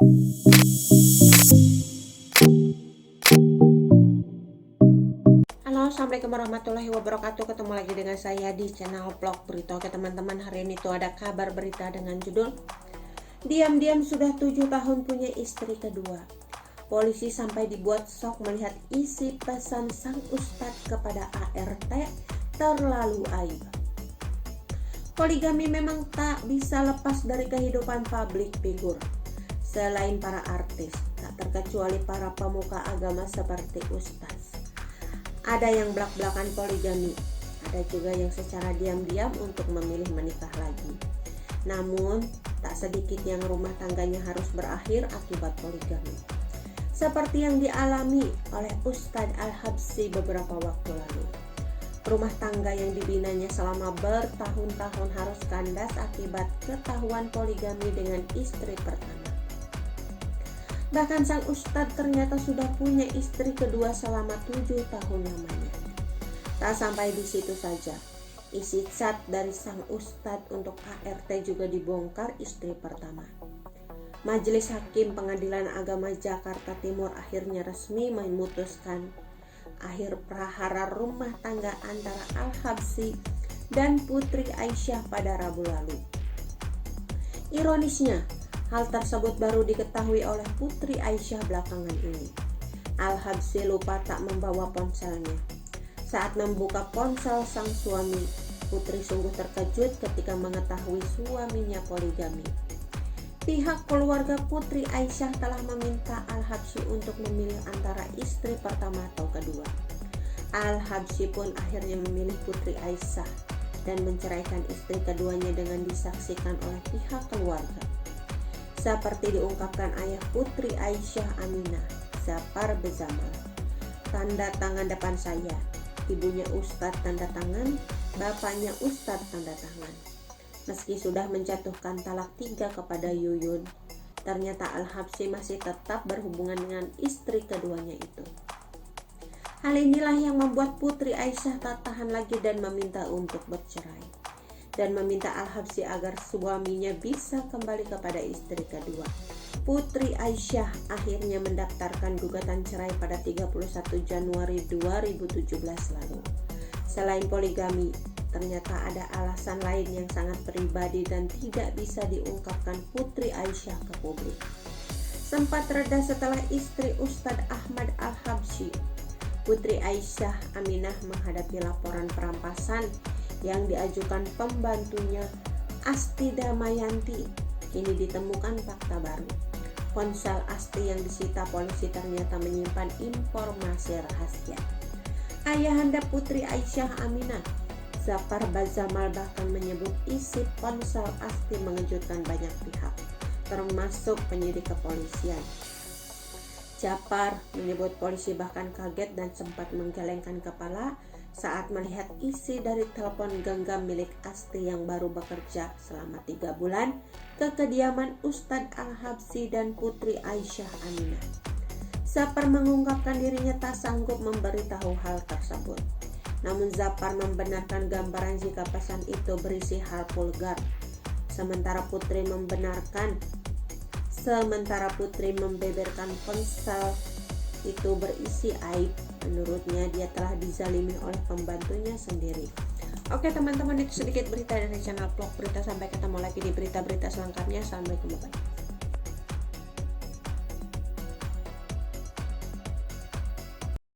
Halo, assalamualaikum warahmatullahi wabarakatuh. Ketemu lagi dengan saya di channel vlog berita. Oke teman-teman, hari ini tuh ada kabar berita dengan judul diam-diam sudah 7 tahun punya istri kedua. Polisi sampai dibuat shock melihat isi pesan sang ustadz kepada ART terlalu aib. Poligami memang tak bisa lepas dari kehidupan publik figur. Selain para artis, tak terkecuali para pemuka agama seperti ustadz. Ada yang belak-belakan poligami, ada juga yang secara diam-diam untuk memilih menikah lagi. Namun, tak sedikit yang rumah tangganya harus berakhir akibat poligami. Seperti yang dialami oleh Ustadz Al-Habsyi beberapa waktu lalu. Rumah tangga yang dibinanya selama bertahun-tahun harus kandas akibat ketahuan poligami dengan istri pertama. Bahkan sang ustadz ternyata sudah punya istri kedua selama 7 tahun lamanya. Tak sampai di situ saja, isi chat dari sang ustadz untuk ART juga dibongkar istri pertama. Majelis Hakim Pengadilan Agama Jakarta Timur akhirnya resmi memutuskan akhir prahara rumah tangga antara Al-Habsyi dan Putri Aisyah pada Rabu lalu. Ironisnya, hal tersebut baru diketahui oleh Putri Aisyah belakangan ini. Al-Habsyi lupa tak membawa ponselnya. Saat membuka ponsel sang suami, Putri sungguh terkejut ketika mengetahui suaminya poligami. Pihak keluarga Putri Aisyah telah meminta Al-Habsyi untuk memilih antara istri pertama atau kedua. Al-Habsyi pun akhirnya memilih Putri Aisyah dan menceraikan istri keduanya dengan disaksikan oleh pihak keluarga. Seperti diungkapkan ayah Putri Aisyah Aminah, Zafar Bezamal. Tanda tangan depan saya, ibunya Ustadz tanda tangan, bapaknya Ustadz tanda tangan. Meski sudah menjatuhkan talak 3 kepada Yuyun, ternyata Al-Habsyi masih tetap berhubungan dengan istri keduanya itu. Hal inilah yang membuat Putri Aisyah tak tahan lagi dan meminta untuk bercerai. Dan meminta Al-Habsyi agar suaminya bisa kembali kepada istri kedua. Putri Aisyah akhirnya mendaftarkan gugatan cerai pada 31 Januari 2017 lalu. Selain poligami, ternyata ada alasan lain yang sangat pribadi dan tidak bisa diungkapkan Putri Aisyah ke publik. Sempat reda setelah istri Ustadz Ahmad Al-Habsyi, Putri Aisyah Aminah menghadapi laporan perampasan yang diajukan pembantunya Asti Damayanti. Kini ditemukan fakta baru. Ponsel Asti yang disita polisi ternyata menyimpan informasi rahasia. Ayahanda Putri Aisyah Aminah, Zafar Bezamal, bahkan menyebut isi ponsel Asti mengejutkan banyak pihak, termasuk penyidik kepolisian. Zafar menyebut polisi bahkan kaget dan sempat menggelengkan kepala saat melihat isi dari telepon genggam milik Asti yang baru bekerja selama 3 bulan ke kediaman Ustadz Al-Habsyi dan Putri Aisyah Aminah. Zafar mengungkapkan dirinya tak sanggup memberitahu hal tersebut. Namun Zafar membenarkan gambaran jika pesan itu berisi hal vulgar. Sementara Putri membeberkan ponsel itu berisi aib. Menurutnya dia telah dizalimi oleh pembantunya sendiri. Oke teman-teman, itu sedikit berita dari channel vlog berita. Sampai ketemu lagi di berita-berita selengkapnya. Assalamualaikum warahmatullahi wabarakatuh.